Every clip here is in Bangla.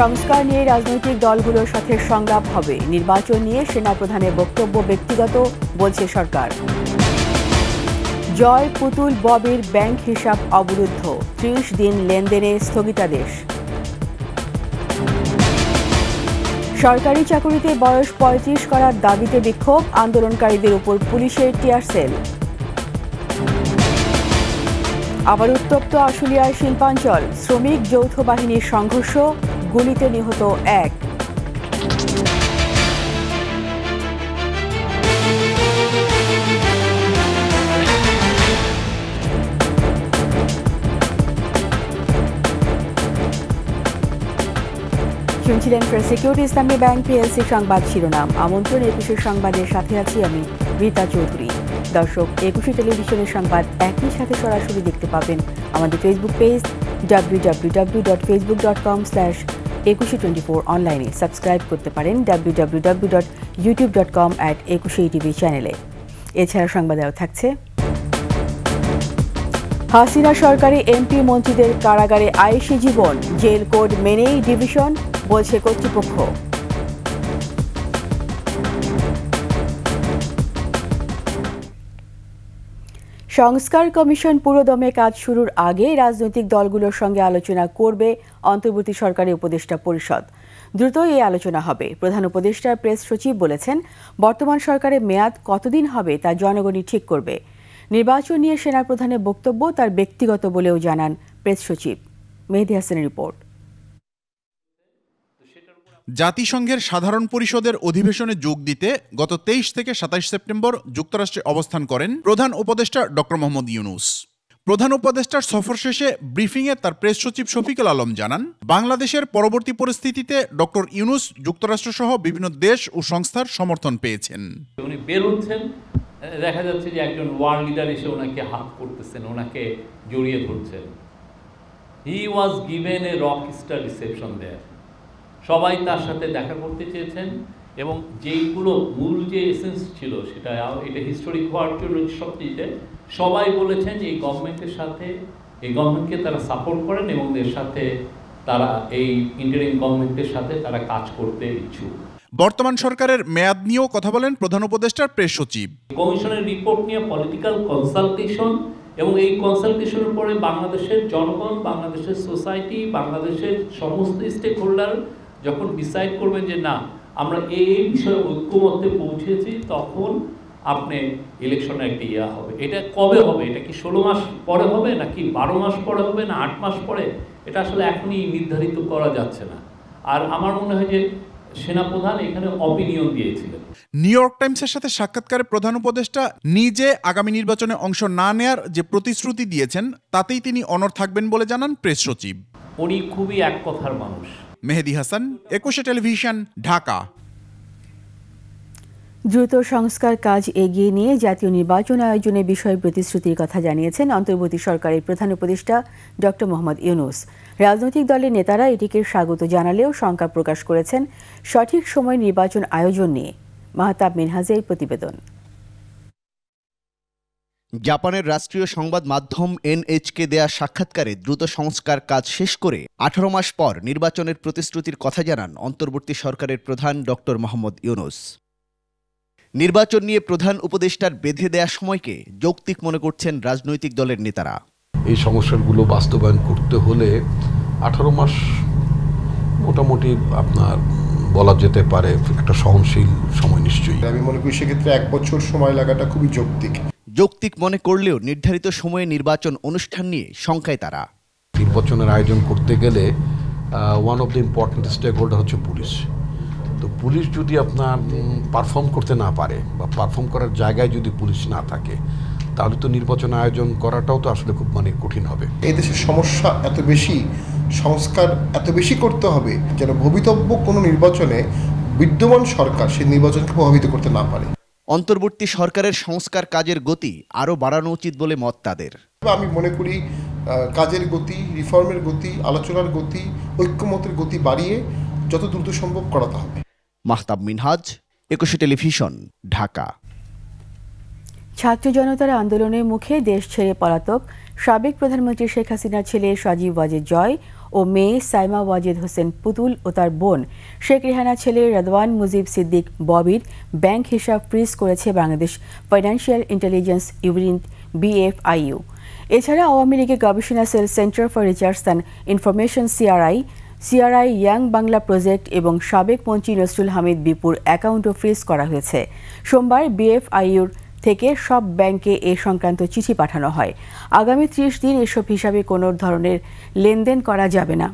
সংস্কার নিয়ে রাজনৈতিক দলগুলোর সাথে সংলাপ হবে। নির্বাচন নিয়ে সেনাপ্রধানের বক্তব্য ব্যক্তিগত বলছে সরকার। জয় পুতুল ববির ব্যাংক হিসাব অবরুদ্ধ, ৩০ দিন লেনদেনে স্থগিতাদেশ। সরকারি চাকুরিতে বয়স ৩৫ করার দাবিতে বিক্ষোভ, আন্দোলনকারীদের উপর পুলিশের টিয়ার সেল। আবার উত্তপ্ত আশুলিয়ার শিল্পাঞ্চল, শ্রমিক যৌথ বাহিনীর সংঘর্ষ, গুলিতে নিহত এক। শুনছিলেন প্রেস সিকিউরিটি ইসলামী ব্যাংক পিএলসি সংবাদ শিরোনাম। আমন্ত্রণ ২১ সংবাদের সাথে আছি আমি রীতা চৌধুরী। দর্শক, ২১ টেলিভিশনের সংবাদ একই সাথে সরাসরি দেখতে পাবেন আমাদের ফেসবুক পেজ www.facebook.com/2124 অনলাইনে। সাবস্ক্রাইব করতে পারেন www.youtube.com/21TV চ্যানেলে। এছাড়া সংবাদেও থাকছে হাসিনা সরকারি এমপি মন্ত্রীদের কারাগারে আয়েশি জীবন, জেল কোড মেনেই ডিভিশন বলছে কর্তৃপক্ষ। সংস্কার কমিশন পুরোদমে কাজ শুরুর আগে রাজনৈতিক দলগুলোর সঙ্গে আলোচনা করবে অন্তর্বর্তী সরকারি উপদেষ্টা পরিষদ। দ্রুত এই আলোচনা হবে। প্রধান উপদেষ্টার প্রেস সচিব বলেছেন, বর্তমান সরকারের মেয়াদ কতদিন হবে তা জনগণই ঠিক করবে। নির্বাচন নিয়ে সেনাপ্রধানের বক্তব্য তার ব্যক্তিগত বলেও জানান প্রেস সচিব। মেহেদী হাসানের রিপোর্ট। জাতিসংঘের সাধারণ পরিষদের অধিবেশনে যোগ দিতে গত ২৩ থেকে ২৭ সেপ্টেম্বর যুক্তরাষ্ট্রে অবস্থান করেন প্রধান উপদেষ্টা ডক্টর মোহাম্মদ ইউনূস। প্রধান উপদেষ্টার সফর শেষে ব্রিফিংয়ে তার প্রেস সচিব শফিকুল আলম জানান, বাংলাদেশের পরবর্তী পরিস্থিতিতে ডক্টর ইউনূস যুক্তরাষ্ট্রসহ বিভিন্ন দেশ ও সংস্থার সমর্থন পেয়েছেন। উনি বের হচ্ছেন, দেখা যাচ্ছে যে একজন ওয়ার্ল্ড লিডার এসে ওনাকে হাত করতেছেন, ওনাকে জড়িয়ে ধরছেন। He was given a rock star reception there. সবাই তার সাথে দেখা করতে চেয়েছেন এবং যেইগুলো মূল যে এসেন্স ছিল সেটা এটা হিস্টোরিক হওয়ার জন্য সবচেয়ে সবাই বলেছেন যে এই গভর্নমেন্টের সাথে, এই গভর্নমেন্টকে তারা সাপোর্ট করেন এবং এর সাথে তারা এই ইন্টারিম গভর্নমেন্টের সাথে তারা কাজ করতে ইচ্ছুক। বর্তমান সরকারের মেয়াদ নিয়েও কথা বলেন প্রধান উপদেষ্টার প্রেস সচিব। কমিশনের রিপোর্ট নিয়ে পলিটিক্যাল কনসালটেশন এবং এই কনসালটেশনের পরে বাংলাদেশের জনগণ, বাংলাদেশের সোসাইটি, বাংলাদেশের সমস্ত স্টেক হোল্ডার যখন ডিসাইড করবেন যে না আমরা এই বিষয়ে ঐক্যমত্যে পৌঁছেছি, তখন আপনি ইলেকশনের একটা ইয়া হবে। এটা কবে হবে? এটা কি ১৬ মাস পরে হবে নাকি ১২ মাস পরে হবে না ৮ মাস পরে? এটা আসলে এখনই নির্ধারিত করা যাচ্ছে না। আর আমার মনে হয় যে সেনাপ্রধান এখানে অপিনিয়ন দিয়েছিলেন। নিউ ইয়র্ক টাইমসের সাথে সাক্ষাৎকারে প্রধান উপদেষ্টা নিজে আগামী নির্বাচনে অংশ না নেয়ার যে প্রতিশ্রুতি দিয়েছেন তাতেই তিনি অনড় থাকবেন বলে জানান প্রেস সচিব। উনি খুবই এক কথার মানুষ। মেহেদী হাসান, ২১ টেলিভিশন, ঢাকা। দ্রুত সংস্কার কাজ এগিয়ে নিয়ে জাতীয় নির্বাচন আয়োজনের বিষয়ে প্রতিশ্রুতির কথা জানিয়েছেন অন্তর্বর্তী সরকারের প্রধান উপদেষ্টা ডক্টর মোহাম্মদ ইউনূস। রাজনৈতিক দলের নেতারা এটিকে স্বাগত জানালেও শঙ্কা প্রকাশ করেছেন সঠিক সময় নির্বাচন আয়োজন নিয়ে। মাহতাব মিনহাজের প্রতিবেদন। জাপানের রাষ্ট্রীয় সংবাদ মাধ্যম এনএইচকে দেয়া সাক্ষাৎকারে দ্রুত সংস্কার কাজ শেষ করে ১৮ মাস পর নির্বাচনের প্রতিশ্রুতির কথা জানান অন্তর্বর্তী সরকারের প্রধান ডক্টর মোহাম্মদ ইউনূস। নির্বাচন নিয়ে প্রধান উপদেষ্টার বেঁধে দেয়া সময়কে যৌক্তিক মনে করছেন রাজনৈতিক দলের নেতারা। এই সংস্কারগুলো বাস্তবায়ন করতে হলে ১৮ মাস মোটামুটি আপনার বলা যেতে পারে একটা সহনশীল সময় নিশ্চয়ই। আমি মনে করি সেক্ষেত্রে ১ বছর সময় লাগাটা খুবই যৌক্তিক মনে করলেও নির্ধারিত সময়ে নির্বাচন অনুষ্ঠান নিয়ে শঙ্কায় তারা। নির্বাচনের আয়োজন করতে গেলে one of the important stakeholder হচ্ছে পুলিশ। তো পুলিশ যদি আপনার পারফর্ম করতে না পারে বা পারফর্ম করার জায়গায় যদি পুলিশ না থাকে, তাহলে তো নির্বাচন আয়োজন করাটাও তো আসলে খুব কঠিন হবে। এই দেশের সমস্যা এত বেশি, সংস্কার এত বেশি করতে হবে যেন ভবিতব্য কোনো নির্বাচনে বিদ্যমান সরকার সেই নির্বাচনকে প্রভাবিত করতে না পারে। অন্তর্বর্তী সরকারের সংস্কার কাজের গতি আরও বাড়ানো উচিত বলে মত তাদের। আমি মনে করি কাজের গতি, রিফর্মের গতি, আলোচনার গতি, ঐক্যমতের গতি বাড়িয়ে যত দ্রুত সম্ভব করাতে হবে। মাহতাব মিনহাজ, ২১ টেলিভিশন, ঢাকা। ছাত্র জনতার আন্দোলনের মুখে দেশ ছেড়ে পলাতক সাবেক প্রধানমন্ত্রী শেখ হাসিনার ছেলে সজীব ওয়াজেদ জয় ও মেয়ে সাইমা ওয়াজেদ হোসেন পুতুল ও তার বোন শেখ রেহানা ছেলে রদওয়ান মুজিব সিদ্দিক ববির ব্যাংক হিসাব ফ্রিজ করেছে Bangladesh financial intelligence unit BFIU। এছাড়া আওয়ামী লীগের গবেষণা cell centre for research and information CRI young Bangla project এবং সাবেক মন্ত্রী নসরুল হামিদ বিপুর অ্যাকাউন্টও ফ্রিজ করা হয়েছে। সোমবার BFIUর থেকে সব ব্যাংকে এ সংক্রান্ত চিঠি পাঠানো হয়। আগামী 30 দিন এসব হিসাবে কোনো ধরনের লেনদেন করা যাবে না।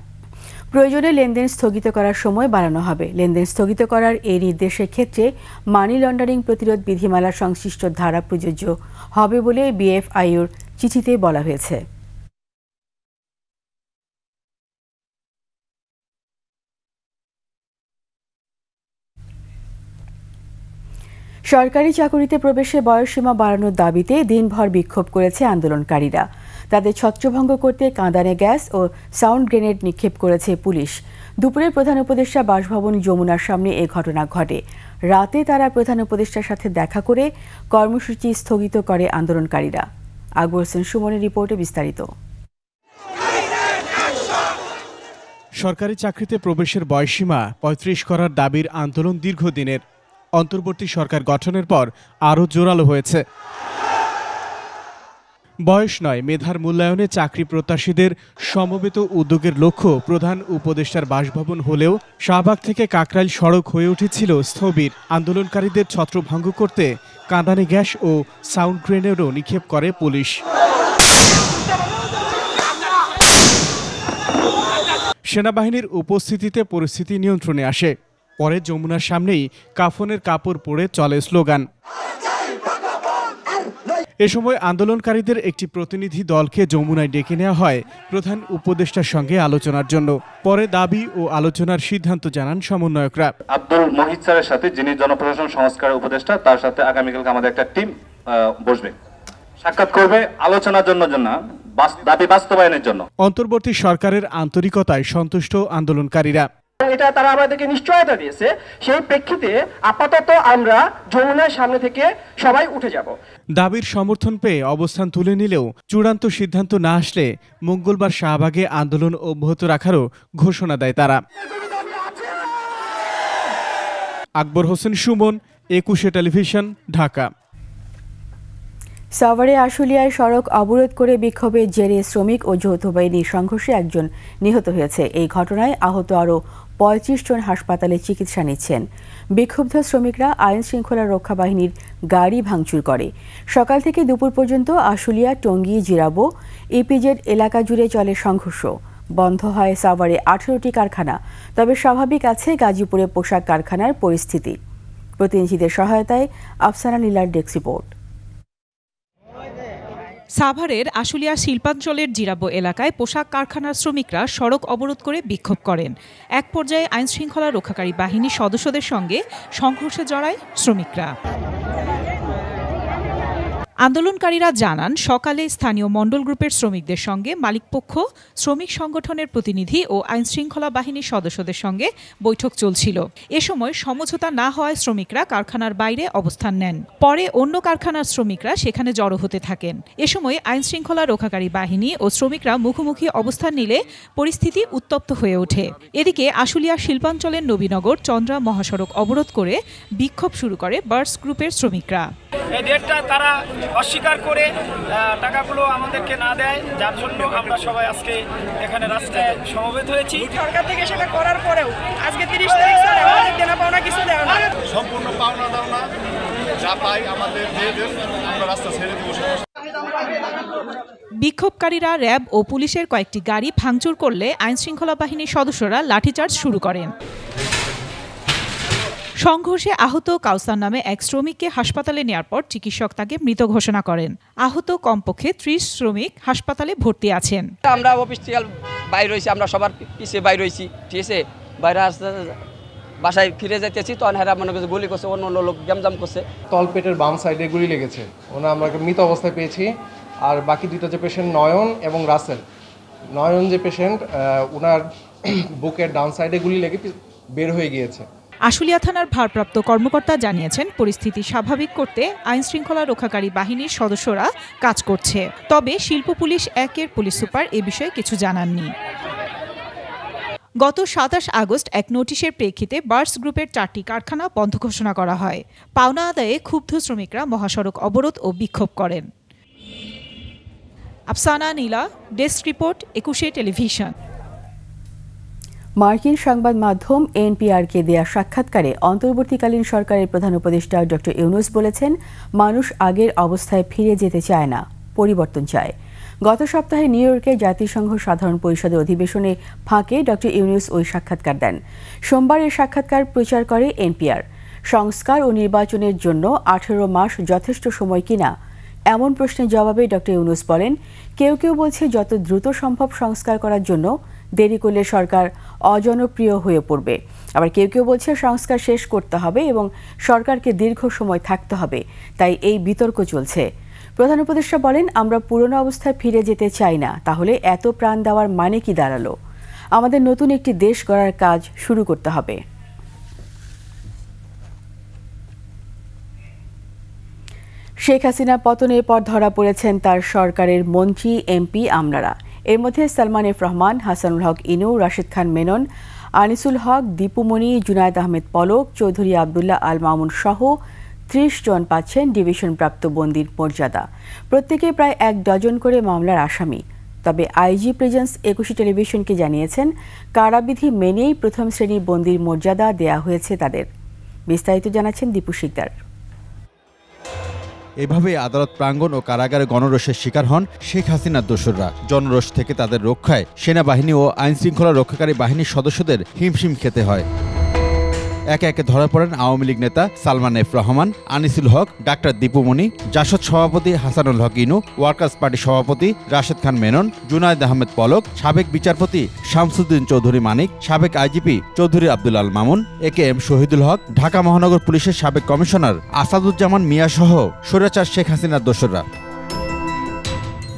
প্রয়োজনে লেনদেন স্থগিত করার সময় বাড়ানো হবে। লেনদেন স্থগিত করার এই নির্দেশের ক্ষেত্রে মানি লন্ডারিং প্রতিরোধ বিধিমালার সংশ্লিষ্ট ধারা প্রযোজ্য হবে বলে BFIUর চিঠিতে বলা হয়েছে। সরকারি চাকুরিতে প্রবেশের বয়সসীমা বাড়ানোর দাবিতে দিনভর বিক্ষোভ করেছে আন্দোলনকারীরা। তাদের ছত্রভঙ্গ করতে কাঁদানে গ্যাস ও সাউন্ড গ্রেনেড নিক্ষেপ করেছে পুলিশ। দুপুরে প্রধান উপদেষ্টা বাসভবন যমুনার সামনে এ ঘটনা ঘটে। রাতে তারা প্রধান উপদেষ্টার সাথে দেখা করে কর্মসূচি স্থগিত করে আন্দোলনকারীরা। আকবর হোসেন সুমনের রিপোর্টে বিস্তারিত। সরকারি চাকরিতে প্রবেশের বয়সসীমা 35 করার দাবির আন্দোলন দীর্ঘদিনের। অন্তর্বর্তী সরকার গঠনের পর আরও জোরালো হয়েছে। বয়স নয়, মেধার মূল্যায়নে চাকরি প্রত্যাশীদের সমবেত উদ্যোগের লক্ষ্য প্রধান উপদেষ্টার বাসভবন হলেও শাহবাগ থেকে কাকরাইল সড়ক হয়ে উঠেছিল স্থবির। আন্দোলনকারীদের ছত্রভঙ্গ করতে কাঁদানে গ্যাস ও সাউন্ড গ্রেনেডও নিক্ষেপ করে পুলিশ। সেনাবাহিনীর উপস্থিতিতে পরিস্থিতি নিয়ন্ত্রণে আসে। পরে যমুনার সামনেই কাফনের কাপড় পরে চলে স্লোগান। এ সময় আন্দোলনকারীদের একটি প্রতিনিধি দলকে যমুনায় ডেকে নেওয়া হয় প্রধান উপদেষ্টার সঙ্গে আলোচনার জন্য। পরে দাবি ও আলোচনার সিদ্ধান্ত জানান সমন্বয়করা। আব্দুল মহিদ স্যারের সাথে, যিনি জনপ্রশাসন সংস্কার উপদেষ্টা, তার সাথে আগামীকালকে আমাদের একটা টিম বসবে, সাক্ষাৎ করবে আলোচনার জন্য দাবি বাস্তবায়নের জন্য। অন্তর্বর্তী সরকারের আন্তরিকতায় সন্তুষ্ট আন্দোলনকারীরা। এটা তারা আমাদেরকে নিশ্চয়তা দিয়েছে। সেই প্রেক্ষিতে আপাতত আমরা যমুনার সামনে থেকে সবাই উঠে যাব। দাবির সমর্থন পেয়ে অবস্থান তুলে নিলেও চূড়ান্ত সিদ্ধান্ত না আসলে মঙ্গলবার শাহবাগে আন্দোলন অব্যাহত রাখারও ঘোষণা দেয় তারা। আকবর হোসেন সুমন, 21 টেলিভিশন, ঢাকা। সাভারে আশুলিয়ায় সড়ক অবরোধ করে বিক্ষোভের জেরে শ্রমিক ও যৌথ বাহিনীর সংঘর্ষে একজন নিহত হয়েছে। এই ঘটনায় আহত আরও 35 জন হাসপাতালে চিকিৎসা নিচ্ছেন। বিক্ষুব্ধ শ্রমিকরা আইন শৃঙ্খলা রক্ষা বাহিনীর গাড়ি ভাঙচুর করে। সকাল থেকে দুপুর পর্যন্ত আশুলিয়া, টঙ্গী, জিরাবো, ইপিজেড এলাকা জুড়ে চলে সংঘর্ষ। বন্ধ হয় সাভারে 18টি কারখানা। তবে স্বাভাবিক আছে গাজীপুরে পোশাক কারখানার পরিস্থিতি। প্রতিনিধিদের সহায়তায় আফসানা লীলার ডেস্ক রিপোর্ট। সাভারের আশুলিয়া শিল্পাঞ্চলের জিরাবো এলাকায় পোশাক কারখানার শ্রমিকরা সড়ক অবরোধ করে বিক্ষোভ করেন। এক পর্যায়ে আইনশৃঙ্খলা রক্ষাকারী বাহিনীর সদস্যদের সঙ্গে সংঘর্ষে জড়ায় শ্রমিকরা। আন্দোলনকারীরা জানান, সকালে স্থানীয় মণ্ডল গ্রুপের শ্রমিকদের সঙ্গে মালিকপক্ষ, শ্রমিক সংগঠনের প্রতিনিধি ও আইনশৃঙ্খলা বাহিনীর সদস্যদের সঙ্গে বৈঠক চলছিল। এ সময় সমঝোতা না হওয়ায় শ্রমিকরা কারখানার বাইরে অবস্থান নেন। পরে অন্য কারখানার শ্রমিকরা সেখানে জড়ো হতে থাকেন। এ সময় আইনশৃঙ্খলা রক্ষাকারী বাহিনী ও শ্রমিকরা মুখোমুখি অবস্থান নিলে পরিস্থিতি উত্তপ্ত হয়ে ওঠে। এদিকে আশুলিয়া শিল্পাঞ্চলের নবীনগর চন্দ্রা মহাসড়ক অবরোধ করে বিক্ষোভ শুরু করে বার্স গ্রুপের শ্রমিকরা। এই ডেটটা তারা অস্বীকার করে টাকাগুলো আমাদেরকে না দেয়, যার জন্য আমরা সবাই আজকে এখানে রাস্তায় সমবেত হয়েছি। সরকার থেকে সেটা করার পরেও আজকে 30 তারিখ চলে, আমাদের দেনা পাওনা কিছু দেয় না। সম্পূর্ণ পাওনা দাওনা যা পাই আমাদের দিয়ে দেন, আমরা রাস্তা ছেড়ে দেব। বিক্ষোভকারীরা র্যাব ও পুলিশের কয়েকটি গাড়ি ভাঙচুর করলে আইনশৃঙ্খলা বাহিনীর সদস্যরা লাঠিচার্জ শুরু করেন। সংঘর্ষে আহত কাউসার নামে এক শ্রমিককে হাসপাতালে নেওয়ার পর চিকিৎসক তাকে মৃত ঘোষণা করেন। আহত কমপক্ষে 30 শ্রমিক হাসপাতালে ভর্তি আছেন। আমরা অফিস থেকে বাইরে রয়েছি, আমরা সবার পিছিয়ে বাইরে রয়েছি, ঠিক আছে। বাইরে বাসায় ফিরে যাইতেছি, তখন হেরা মনে করছে গুলি করছে, অন্য লোক গ্যামজাম করছে। তলপেটের বাম সাইডে গুলি লেগেছে, ওনা আমরা মৃত অবস্থায় পেয়েছি। আর বাকি দুটো যে পেশেন্ট নয়ন এবং রাসেল, নয়ন যে পেশেন্ট, ওনার বুকের ডান সাইডে গুলি লেগে বের হয়ে গিয়েছে। আশুলিয়া থানার ভারপ্রাপ্ত কর্মকর্তা জানিয়েছেন, পরিস্থিতি স্বাভাবিক করতে আইনশৃঙ্খলা রক্ষাকারী বাহিনীর সদস্যরা কাজ করছে। তবে শিল্প পুলিশ 1-এর পুলিশ সুপার এ বিষয়ে কিছু জানাননি। গত ২৭ আগস্ট এক নোটিশের প্রেক্ষিতে বার্স গ্রুপের ৪টি কারখানা বন্ধ ঘোষণা করা হয়। পাওনা আদায়ে ক্ষুব্ধ শ্রমিকরা মহাসড়ক অবরোধ ও বিক্ষোভ করেন। আফসানা নীলা, ডেস্ক রিপোর্ট, ২১ টেলিভিশন। মার্কিন সংবাদ মাধ্যম এনপিআরকে দেয়া সাক্ষাৎকারে অন্তর্বর্তীকালীন সরকারের প্রধান উপদেষ্টা ডক্টর ইউনূস বলেছেন, মানুষ আগের অবস্থায় ফিরে যেতে চায় না, পরিবর্তন চায়। গত সপ্তাহে নিউ ইয়র্কে জাতিসংঘ সাধারণ পরিষদের অধিবেশনে ফাঁকে ডক্টর ইউনূস ওই সাক্ষাৎকার দেন। সোমবার এই সাক্ষাৎকার প্রচার করে এনপিআর। সংস্কার ও নির্বাচনের জন্য ১৮ মাস যথেষ্ট সময় কিনা এমন প্রশ্নের জবাবে ডক্টর ইউনূস বলেন, কেউ কেউ বলছে যত দ্রুত সম্ভব সংস্কার করার জন্য, দেরি করলে সরকার অজনপ্রিয় হয়ে পড়বে। আবার কেউ কেউ বলছে সংস্কার শেষ করতে হবে এবং সরকারকে দীর্ঘ সময় থাকতে হবে, তাই এই বিতর্ক চলছে। প্রধান উপদেষ্টা বলেন, আমরা পুরনো অবস্থায় ফিরে যেতে চাই না, তাহলে এত প্রাণ দেওয়ার মানে কি দাঁড়ালো? আমাদের নতুন একটি দেশ গড়ার কাজ শুরু করতে হবে। শেখ হাসিনা পতনের পর ধরা পড়েছেন তার সরকারের মন্ত্রী, এমপি, আমলারা। এর মধ্যে সালমান এফ রহমান, হাসানুল হক ইনু, রাশেদ খান মেনন, আনিসুল হক, দীপুমণি, জুনায়েদ আহমেদ পলক, চৌধুরী আবদুল্লাহ আল মামুন সহ ৩০ জন পাচ্ছেন ডিভিশনপ্রাপ্ত বন্দির মর্যাদা। প্রত্যেকে প্রায় ১ ডজন করে মামলার আসামি। তবে আইজি প্রেজেন্স ২১ টেলিভিশনকে জানিয়েছেন, কারাবিধি মেনেই প্রথম শ্রেণীর বন্দির মর্যাদা দেয়া হয়েছে তাদের। বিস্তারিত জানাচ্ছেন দীপু শিকদার। এভাবে আদালত প্রাঙ্গণ ও কারাগারে গণরোষের শিকার হন শেখ হাসিনার দোসররা। জনরোষ থেকে তাদের রক্ষায় সেনাবাহিনী ও আইনশৃঙ্খলা রক্ষাকারী বাহিনীর সদস্যদের হিমশিম খেতে হয়। একে একে ধরা পড়েন আওয়ামী লীগ নেতা সালমান এফ রহমান, আনিসুল হক, ডাক্তার দীপুমণি, জাসদ সভাপতি হাসানুল হক ইনু, ওয়ার্কার্স পার্টি সভাপতি রাশেদ খান মেনন, জুনায়েদ আহমেদ পলক, সাবেক বিচারপতি শামসুদ্দিন চৌধুরী মানিক, সাবেক আইজিপি চৌধুরী আব্দুল আল মামুন, একেএম শহীদুল হক, ঢাকা মহানগর পুলিশের সাবেক কমিশনার আসাদুজ্জামান মিয়া সহ স্বৈরাচার শেখ হাসিনার দোসররা।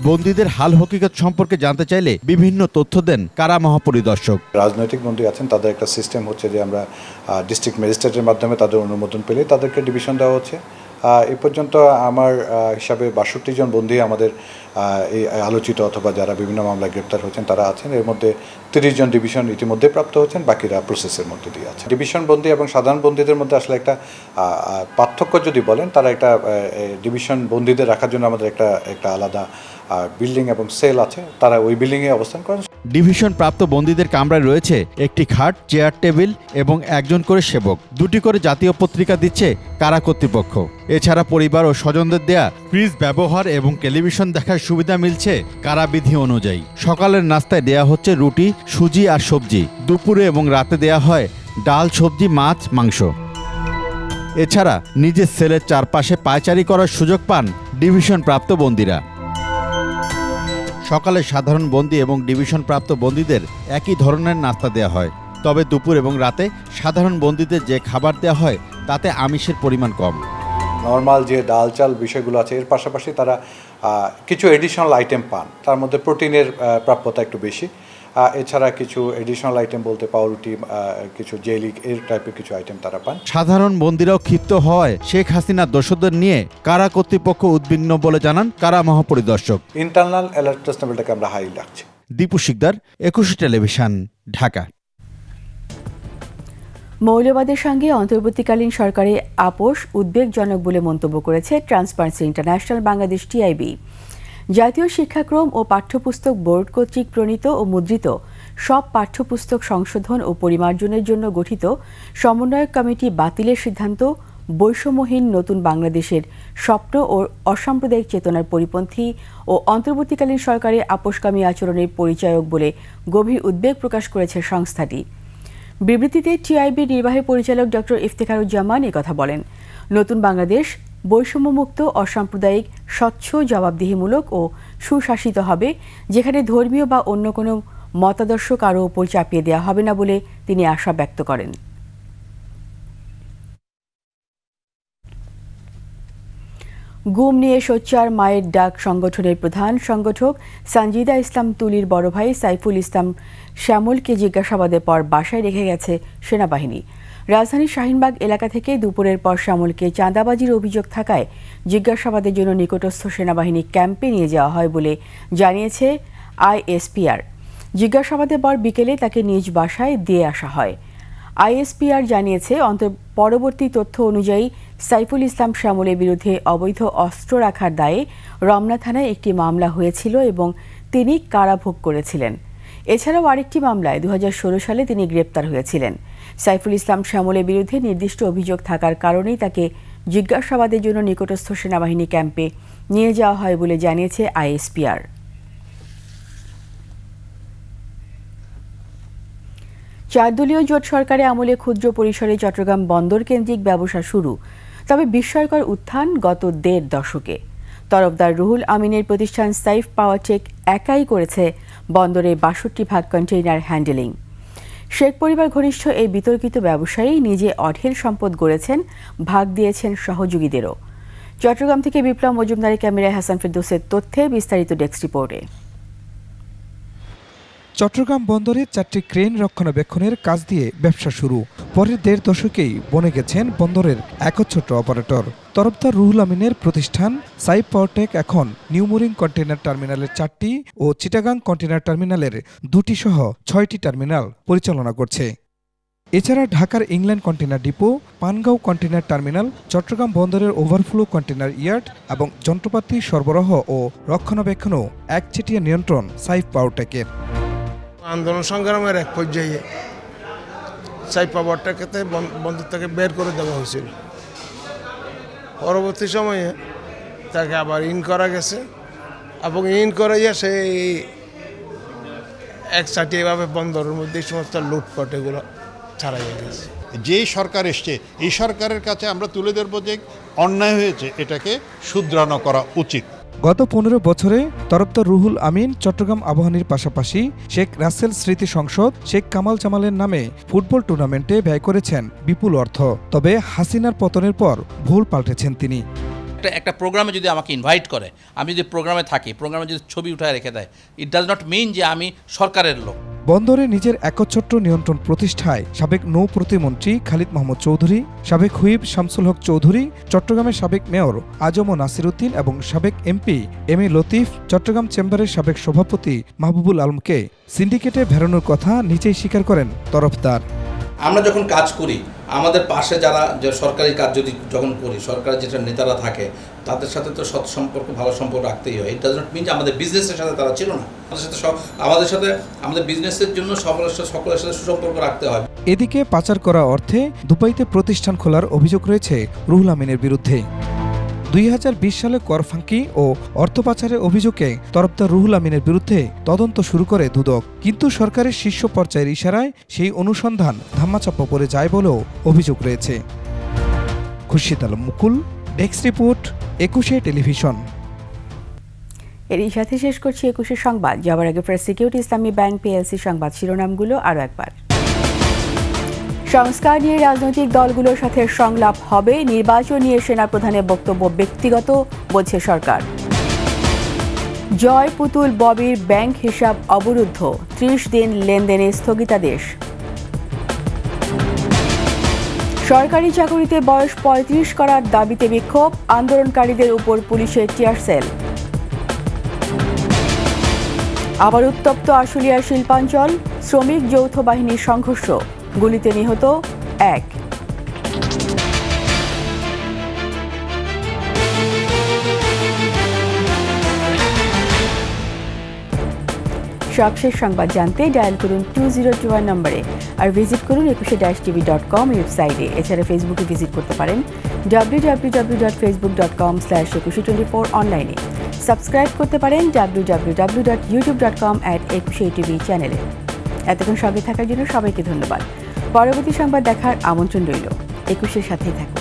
বন্দীদের হাল হকিকত সম্পর্কে জানতে চাইলে বিভিন্ন তথ্য দেন কারা মহাপরিদর্শক। রাজনৈতিক বন্দী আছেন, তাদের একটা সিস্টেম হচ্ছে যে আমরা ডিস্ট্রিক্ট ম্যাজিস্ট্রেটের মাধ্যমে তাদের অনুমোদন পেলে তাদেরকে ডিভিশন দেওয়া হচ্ছে। এ পর্যন্ত আমার হিসাবে ৬২ জন বন্দী আমাদের এই আলোচিত অথবা যারা বিভিন্ন মামলায় গ্রেপ্তার হয়েছেন তারা আছেন। এর মধ্যে ৩০ জন ডিভিশন ইতিমধ্যে প্রাপ্ত হচ্ছেন, বাকিরা প্রসেসের মধ্যে দিয়ে আছে। ডিভিশন বন্দী এবং সাধারণ বন্দীদের মধ্যে আসলে একটা পার্থক্য যদি বলেন, তারা একটা ডিভিশন বন্দীদের রাখার জন্য আমাদের একটা আলাদা বিল্ডিং এবং সেল আছে, তারা ওই বিল্ডিংয়ে অবস্থান করেন। ডিভিশন প্রাপ্ত বন্দীদের কামরায় রয়েছে একটি খাট, চেয়ার, টেবিল এবং একজন করে সেবক। 2টি করে জাতীয় পত্রিকা দিচ্ছে কারা কর্তৃপক্ষ। এছাড়া পরিবার ও স্বজনদের দেয়া ফ্রিজ ব্যবহার এবং টেলিভিশন দেখার সুবিধা মিলছে কারাবিধি অনুযায়ী। সকালের নাস্তায় দেয়া হচ্ছে রুটি, সুজি আর সবজি। দুপুরে এবং রাতে দেয়া হয় ডাল, সবজি, মাছ, মাংস। এছাড়া নিজের সেলের চারপাশে পায়চারি করার সুযোগ পান ডিভিশন প্রাপ্ত বন্দীরা। সকালে সাধারণ বন্দী এবং ডিভিশন প্রাপ্ত বন্দীদের একই ধরনের নাস্তা দেওয়া হয়, তবে দুপুর এবং রাতে সাধারণ বন্দীদের যে খাবার দেওয়া হয় তাতে আমিষের পরিমাণ কম। নর্মাল যে ডাল চাল বিষয়গুলো আছে, এর পাশাপাশি তারা কিছু এডিশনাল আইটেম পান, তার মধ্যে প্রোটিনের প্রাপ্যতা একটু বেশি। এছাড়া কিছু এডিশনাল আইটেম বলতে পাউরুটি, কিছু জেলি, এর টাইপের কিছু আইটেম তারা পান। সাধারণ বন্দীরাও ক্ষিপ্ত হয় শেখ হাসিনার দোসরদের নিয়ে কারা কর্তৃপক্ষ উদ্বিগ্ন বলে জানান কারা মহাপরিদর্শক। ইন্টারনাল অ্যালার্টনেস লেভেলটাকে আমরা হাই রাখছি। দীপু শিকদার, ২১ টেলিভিশন, ঢাকা। মৌলবাদের সঙ্গে অন্তর্বর্তীকালীন সরকারে আপোষ উদ্বেগজনক বলে মন্তব্য করেছে ট্রান্সপারেন্সি ইন্টারন্যাশনাল বাংলাদেশ, টিআইবি। জাতীয় শিক্ষাক্রম ও পাঠ্যপুস্তক বোর্ড কর্তৃক প্রণীত ও মুদ্রিত সব পাঠ্যপুস্তক সংশোধন ও পরিমার্জনের জন্য গঠিত সমন্বয়ক কমিটি বাতিলের সিদ্ধান্ত বৈষম্যহীন নতুন বাংলাদেশের স্বপ্ন ও অসাম্প্রদায়িক চেতনার পরিপন্থী ও অন্তর্বর্তীকালীন সরকারের আপোষকামী আচরণের পরিচায়ক বলে গভীর উদ্বেগ প্রকাশ করেছে সংস্থাটি। বিবৃতিতে টিআইবির নির্বাহী পরিচালক ডক্টর ইফতেখারুজ্জামান একথা বলেন। নতুন বাংলাদেশ বৈষম্যমুক্ত, অসাম্প্রদায়িক, স্বচ্ছ, জবাবদিহিমূলক ও সুশাসিত হবে, যেখানে ধর্মীয় বা অন্য কোনো মতাদর্শ কারো ওপর চাপিয়ে দেওয়া হবে না বলে তিনি আশা ব্যক্ত করেন। গুম নিয়ে সোচ্চার মায়ের ডাক সংগঠনের প্রধান সংগঠক সানজিদা ইসলাম তুলির বড় ভাই সাইফুল ইসলাম শ্যামলকে জিজ্ঞাসাবাদের পর বাসায় রেখে গেছে সেনাবাহিনী। রাজধানীর শাহিনবাগ এলাকা থেকে দুপুরের পর শ্যামলকে চাঁদাবাজির অভিযোগ থাকায় জিজ্ঞাসাবাদের জন্য নিকটস্থ সেনাবাহিনী ক্যাম্পে নিয়ে যাওয়া হয় বলে জানিয়েছে আইএসপিআর। জিজ্ঞাসাবাদের পর বিকেলে তাকে নিজ বাসায় দিয়ে আসা হয়। আইএসপিআর জানিয়েছে, পরবর্তী তথ্য অনুযায়ী সাইফুল ইসলাম শ্যামলের বিরুদ্ধে অবৈধ অস্ত্র রাখার দায়ে রমনা থানায় একটি মামলা হয়েছিল এবং তিনি কারাভোগ করেছিলেন। এছাড়াও আরেকটি মামলায় 2016 সালে তিনি গ্রেপ্তার হয়েছিলেন। সাইফুল ইসলাম শ্যামলের বিরুদ্ধে নির্দিষ্ট অভিযোগ থাকার কারণেই তাকে জিজ্ঞাসাবাদের জন্য নিকটস্থ সেনাবাহিনী ক্যাম্পে নিয়ে যাওয়া হয় বলে জানিয়েছে আইএসপিআর। চারদলীয় জোট সরকারে আমলে ক্ষুদ্র পরিসরে চট্টগ্রাম বন্দর কেন্দ্রিক ব্যবসা শুরু, তবে বিস্ময়কর উত্থান গত 1.5 দশকে। তরফদার রুহুল আমিনের প্রতিষ্ঠান সাইফ পাওয়ারটেক একাই করেছে বন্দরে 62 কন্টেইনার হ্যান্ডেলিং। শেখ পরিবার ঘনিষ্ঠ এই বিতর্কিত ব্যবসায়ী নিজে অঢেল সম্পদ গড়েছেন, ভাগ দিয়েছেন সহযোগীদেরও। চট্টগ্রাম থেকে বিপ্লব মজুমদারের ক্যামেরায় হাসান ফেরদৌসের তথ্যে বিস্তারিত ডেস্ক রিপোর্টে। চট্টগ্রাম বন্দরে 4টি ক্রেন রক্ষণাবেক্ষণের কাজ দিয়ে ব্যবসা শুরু। পরের 1.5 দশকেই বনে গেছেন বন্দরের একচ্ছত্র অপারেটর। তরফদার রুহুল আমিনের প্রতিষ্ঠান সাইফ পাওয়ারটেক এখন নিউমোরিং কন্টেইনার টার্মিনালের 4টি ও চিটাগাং কন্টেইনার টার্মিনালের 2টি সহ 6টি টার্মিনাল পরিচালনা করছে। এছাড়া ঢাকার inland container depot, Pangaon container terminal, Chattogram বন্দরের ওভারফ্লো কন্টেইনার ইয়ার্ড এবং যন্ত্রপাতি সরবরাহ ও রক্ষণাবেক্ষণও একচেটিয়া নিয়ন্ত্রণ সাইফ পাওয়ারটেকের। আন্দোলন সংগ্রামের এক পর্যায়ে সাইফ পাওয়ারটেককে বন্দর থেকে বের করে দেওয়া হয়েছিল। পরবর্তী সময়ে তাকে আবার ইন করা গেছে এবং ইন করাইয়া সেই একসাথে এভাবে বন্দরের মধ্যে এই সমস্ত লুটপাট এগুলো ছাড়াই গেছে। যেই সরকার এসছে এই সরকারের কাছে আমরা তুলে ধরবো যে অন্যায় হয়েছে, এটাকে শুধরানো করা উচিত। গত 15 বছরে তরফদার রুহুল আমিন চট্টগ্রাম আবাহনীর পাশাপাশি শেখ রাসেল স্মৃতি সংসদ, শেখ কামাল জামালের নামে ফুটবল টুর্নামেন্টে ব্যয় করেছেন বিপুল অর্থ। তবে হাসিনার পতনের পর ভুল পাল্টেছেন তিনি। একটা প্রোগ্রামে যদি আমাকে ইনভাইট করে, আমি যদি প্রোগ্রামে থাকি, প্রোগ্রামে যদি ছবি উঠায় রেখে দেয়, ইট ডাজ নট মিন যে আমি সরকারের লোক। বন্দরে নিজের একচ্ছত্র নিয়ন্ত্রণ প্রতিষ্ঠায় সাবেক নৌ প্রতিমন্ত্রী খালিদ মাহমুদ চৌধুরী, সাবেক হুইপ শামসুল হক চৌধুরী, চট্টগ্রামের সাবেক মেয়র আজম ও নাসির উদ্দিন এবং সাবেক MP M A Latif, Chittagong চেম্বারের সাবেক সভাপতি মাহবুবুল আলমকে সিন্ডিকেটে ভেড়ানোর কথা নিজেই স্বীকার করেন তরফদার। আমরা যখন কাজ করি, আমাদের পাশে যারা সরকারি কাজ যখন করি, সরকারের যেটা নেতারা থাকে তাদের সাথে তো সৎ সম্পর্ক, ভালো সম্পর্ক রাখতেই হয়। ইট ডাজ নট মিন যে আমাদের বিজনেসের সাথে তারা ছিল না। আমাদের বিজনেসের জন্য সকলের সাথে সুসম্পর্ক রাখতে হয়। এদিকে পাচার করা অর্থে দুবাইতে প্রতিষ্ঠান খোলার অভিযোগ রয়েছে রুহুল আমিনের বিরুদ্ধে। 2020 সালে কর ফাঁকি ও অর্থ পাচারের অভিযোগে তরফদার রুহুল আমিনের বিরুদ্ধে তদন্ত শুরু করে দুদক, কিন্তু সরকারের শীর্ষ পর্যায়ের ইশারায় সেই অনুসন্ধান ধামাচাপা পড়ে যায় বলেও অভিযোগ রয়েছে। খুরশিদ আলম মুকুল, ডেস্ক রিপোর্ট, 21 টেলিভিশন। এরই সাথে শেষ করছি 21 সংবাদ। যাওয়ার আগে ফার্স্ট সিকিউরিটি ইসলামী ব্যাংক পিএলসি সংবাদ শিরোনামগুলো আরও একবার। সংস্কার নিয়ে রাজনৈতিক দলগুলোর সাথে সংলাপ হবে, নির্বাচন নিয়ে সেনাপ্রধানের বক্তব্য ব্যক্তিগত বলছে সরকার। জয় পুতুল ববির ব্যাংক হিসাব অবরুদ্ধ, 30 দিন লেনদেনে স্থগিতাদেশ। সরকারি চাকুরিতে বয়স 35 করার দাবিতে বিক্ষোভ, আন্দোলনকারীদের উপর পুলিশের টিয়ার সেল। আবার উত্তপ্ত আশুলিয়ার শিল্পাঞ্চল, শ্রমিক যৌথ বাহিনীর সংঘর্ষ, গুলিতে নিহত 1। সবশেষ সংবাদ জানতে ডায়াল করুন 2021 নম্বরে আর ভিজিট করুন 21-tv.com ওয়েবসাইটে। এছাড়া ফেসবুকে ভিজিট করতে পারেন www.facebook.com/2124 অনলাইনে। সাবস্ক্রাইব করতে পারেন www.youtube.com/21tv চ্যানেলে। এতক্ষণ সঙ্গে থাকার জন্য সবাইকে ধন্যবাদ। পরবর্তী সংবাদ দেখার আমন্ত্রণ রইল। 21-এর সাথেই থাকুন।